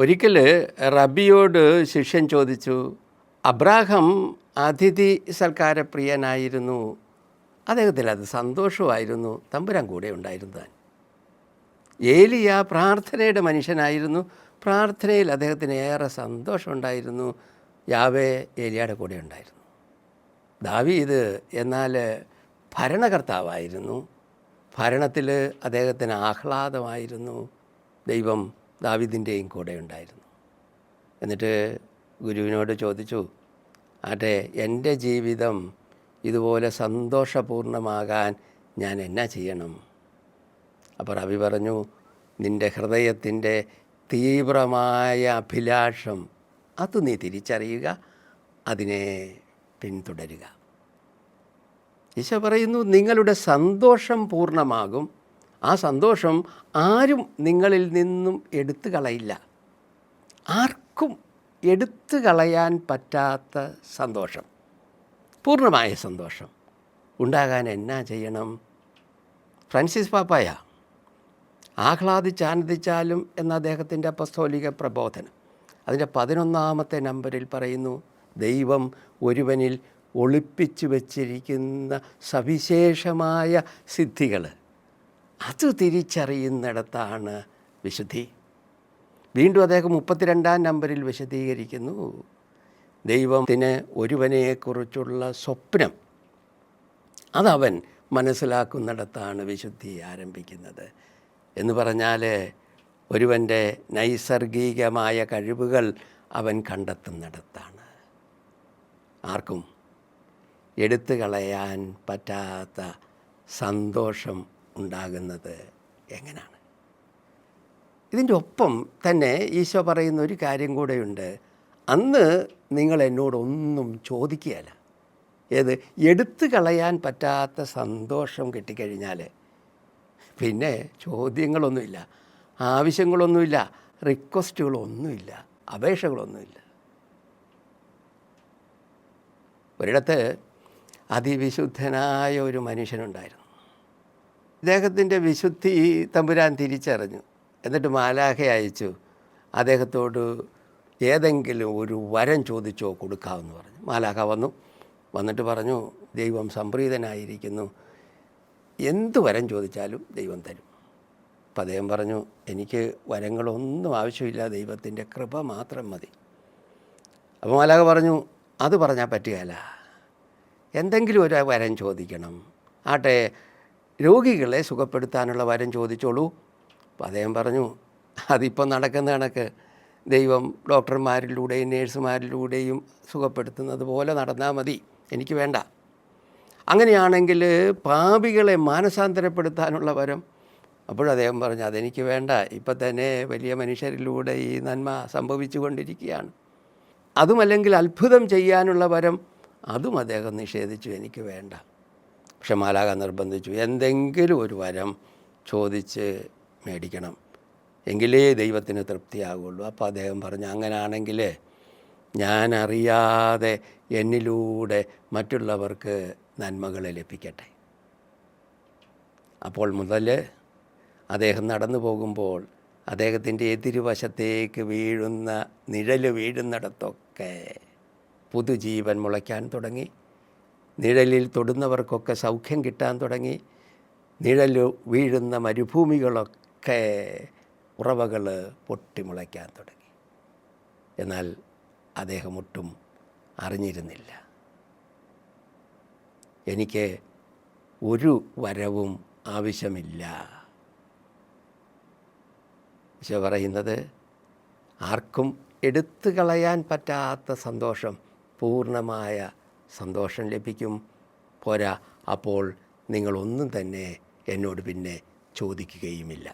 ഒരിക്കൽ റബിയോട് ശിഷ്യൻ ചോദിച്ചു, അബ്രാഹം അതിഥി സൽക്കാരപ്രിയനായിരുന്നു, അദ്ദേഹത്തിന് അത് സന്തോഷമായിരുന്നു, തമ്പുരാൻ കൂടെ ഉണ്ടായിരുന്നത്. ഏലിയ പ്രാർത്ഥനയുടെ മനുഷ്യനായിരുന്നു, പ്രാർത്ഥനയിൽ അദ്ദേഹത്തിന് ഏറെ സന്തോഷമുണ്ടായിരുന്നു, യാവേ ഏലിയയുടെ കൂടെ ഉണ്ടായിരുന്നു. ദാവീദ് എന്നാൽ ഭരണകർത്താവായിരുന്നു, ഭരണത്തിൽ അദ്ദേഹത്തിന് ആഹ്ലാദമായിരുന്നു, ദൈവം ദാവീദിൻ്റെയും കൂടെ ഉണ്ടായിരുന്നു. എന്നിട്ട് ഗുരുവിനോട് ചോദിച്ചു, ആട്ടെ എൻ്റെ ജീവിതം ഇതുപോലെ സന്തോഷപൂർണ്ണമാകാൻ ഞാൻ എന്നാ ചെയ്യണം? അപ്പോൾ റബി പറഞ്ഞു, നിൻ്റെ ഹൃദയത്തിൻ്റെ തീവ്രമായ അഭിലാഷം അത് നീ തിരിച്ചറിയുക, അതിനെ പിന്തുടരുക. ഈശോ പറയുന്നു, നിങ്ങളുടെ സന്തോഷം പൂർണ്ണമാകും, ആ സന്തോഷം ആരും നിങ്ങളിൽ നിന്നും എടുത്തു കളയില്ല. ആർക്കും എടുത്തു കളയാൻ പറ്റാത്ത സന്തോഷം, പൂർണ്ണമായ സന്തോഷം ഉണ്ടാകാൻ എന്നാ ചെയ്യണം? ഫ്രാൻസിസ് പാപ്പായ ആഹ്ലാദിച്ചാനന്ദിച്ചാലും എന്ന അദ്ദേഹത്തിൻ്റെ അപ്പസ്തോലിക പ്രബോധനം അതിൻ്റെ 11-ാമത്തെ നമ്പറിൽ പറയുന്നു, ദൈവം ഒരുവനിൽ ഒളിപ്പിച്ചു വച്ചിരിക്കുന്ന സവിശേഷമായ സിദ്ധികൾ അത് തിരിച്ചറിയുന്നിടത്താണ് വിശുദ്ധി. വീണ്ടും അദ്ദേഹം 32-ാം നമ്പറിൽ വിശദീകരിക്കുന്നു, ദൈവത്തിന് ഒരുവനെക്കുറിച്ചുള്ള സ്വപ്നം അതവൻ മനസ്സിലാക്കുന്നിടത്താണ് വിശുദ്ധി ആരംഭിക്കുന്നത്. എന്ന് പറഞ്ഞാൽ ഒരുവൻ്റെ നൈസർഗികമായ കഴിവുകൾ അവൻ കണ്ടെത്തുന്നിടത്താണ്. ആർക്കും എടുത്തു കളയാൻ പറ്റാത്ത സന്തോഷം ഉണ്ടാകുന്നത് എങ്ങനെയാണ്? ഇതിൻ്റെ ഒപ്പം തന്നെ ഈശോ പറയുന്ന ഒരു കാര്യം കൂടെയുണ്ട്, അന്ന് നിങ്ങൾ എന്നോടൊന്നും ചോദിക്കുകയില്ല. ഏത്? എടുത്തു കളയാൻ പറ്റാത്ത സന്തോഷം കിട്ടിക്കഴിഞ്ഞാൽ പിന്നെ ചോദ്യങ്ങളൊന്നുമില്ല, ആവശ്യങ്ങളൊന്നുമില്ല, റിക്വസ്റ്റുകളൊന്നുമില്ല, അപേക്ഷകളൊന്നുമില്ല. ഒരിടത്ത് അതിവിശുദ്ധനായ ഒരു മനുഷ്യനുണ്ടായിരുന്നു. അദ്ദേഹത്തിൻ്റെ വിശുദ്ധി തമ്പുരാൻ തിരിച്ചറിഞ്ഞു. എന്നിട്ട് മാലാഖയെ അയച്ചു, അദ്ദേഹത്തോട് ഏതെങ്കിലും ഒരു വരം ചോദിച്ചോ കൊടുക്കാമെന്ന് പറഞ്ഞു. മാലാഖ വന്നിട്ട് പറഞ്ഞു, ദൈവം സംപ്രീതനായിരിക്കുന്നു, എന്ത് വരം ചോദിച്ചാലും ദൈവം തരും. അപ്പം അദ്ദേഹം പറഞ്ഞു, എനിക്ക് വരങ്ങളൊന്നും ആവശ്യമില്ല, ദൈവത്തിൻ്റെ കൃപ മാത്രം മതി. അപ്പോൾ മാലാഖ പറഞ്ഞു, അത് പറഞ്ഞാൽ പറ്റുകയില്ല, എന്തെങ്കിലും ഒരു വരം ചോദിക്കണം. ആട്ടെ, രോഗികളെ സുഖപ്പെടുത്താനുള്ള വരം ചോദിച്ചോളൂ. അപ്പോൾ അദ്ദേഹം പറഞ്ഞു, അതിപ്പം നടക്കുന്ന കണക്ക് ദൈവം ഡോക്ടർമാരിലൂടെയും നേഴ്സുമാരിലൂടെയും സുഖപ്പെടുത്തുന്നത് പോലെ നടന്നാൽ മതി, എനിക്ക് വേണ്ട. അങ്ങനെയാണെങ്കിൽ പാപികളെ മാനസാന്തരപ്പെടുത്താനുള്ള വരം. അപ്പോഴും അദ്ദേഹം പറഞ്ഞു, അതെനിക്ക് വേണ്ട, ഇപ്പം തന്നെ വലിയ മനുഷ്യരിലൂടെ ഈ നന്മ സംഭവിച്ചു കൊണ്ടിരിക്കുകയാണ്. അതുമല്ലെങ്കിൽ അത്ഭുതം ചെയ്യാനുള്ള വരം, അതും അദ്ദേഹം നിഷേധിച്ചു, എനിക്ക് വേണ്ട. പക്ഷെ മാലാഖ നിർബന്ധിച്ചു, എന്തെങ്കിലും ഒരു വരം ചോദിച്ച് മേടിക്കണം, എങ്കിലേ ദൈവത്തിന് തൃപ്തിയാകുള്ളൂ. അപ്പോൾ അദ്ദേഹം പറഞ്ഞു, അങ്ങനെയാണെങ്കിൽ ഞാൻ അറിയാതെ എന്നിലൂടെ മറ്റുള്ളവർക്ക് നന്മകളെ ലഭിക്കട്ടെ. അപ്പോൾ മുതൽ അദ്ദേഹം നടന്നു പോകുമ്പോൾ അദ്ദേഹത്തിൻ്റെ എതിരുവശത്തേക്ക് വീഴുന്ന നിഴൽ വീഴുന്നിടത്തൊക്കെ പുതുജീവൻ മുളയ്ക്കാൻ തുടങ്ങി. നിഴലിൽ തൊടുന്നവർക്കൊക്കെ സൗഖ്യം കിട്ടാൻ തുടങ്ങി. നിഴൽ വീഴുന്ന മരുഭൂമികളൊക്കെ ഉറവകൾ പൊട്ടിമുളയ്ക്കാൻ തുടങ്ങി. എന്നാൽ അദ്ദേഹം ഒട്ടും അറിഞ്ഞിരുന്നില്ല. എനിക്ക് ഒരു വരവും ആവശ്യമില്ല. ഈശോ പറയുന്നത്, ആർക്കും എടുത്തു കളയാൻ പറ്റാത്ത സന്തോഷം, പൂർണ്ണമായ സന്തോഷം ലഭിക്കും. പോരാ, അപ്പോൾ നിങ്ങളൊന്നും തന്നെ എന്നോട് പിന്നെ ചോദിക്കുകയുമില്ല.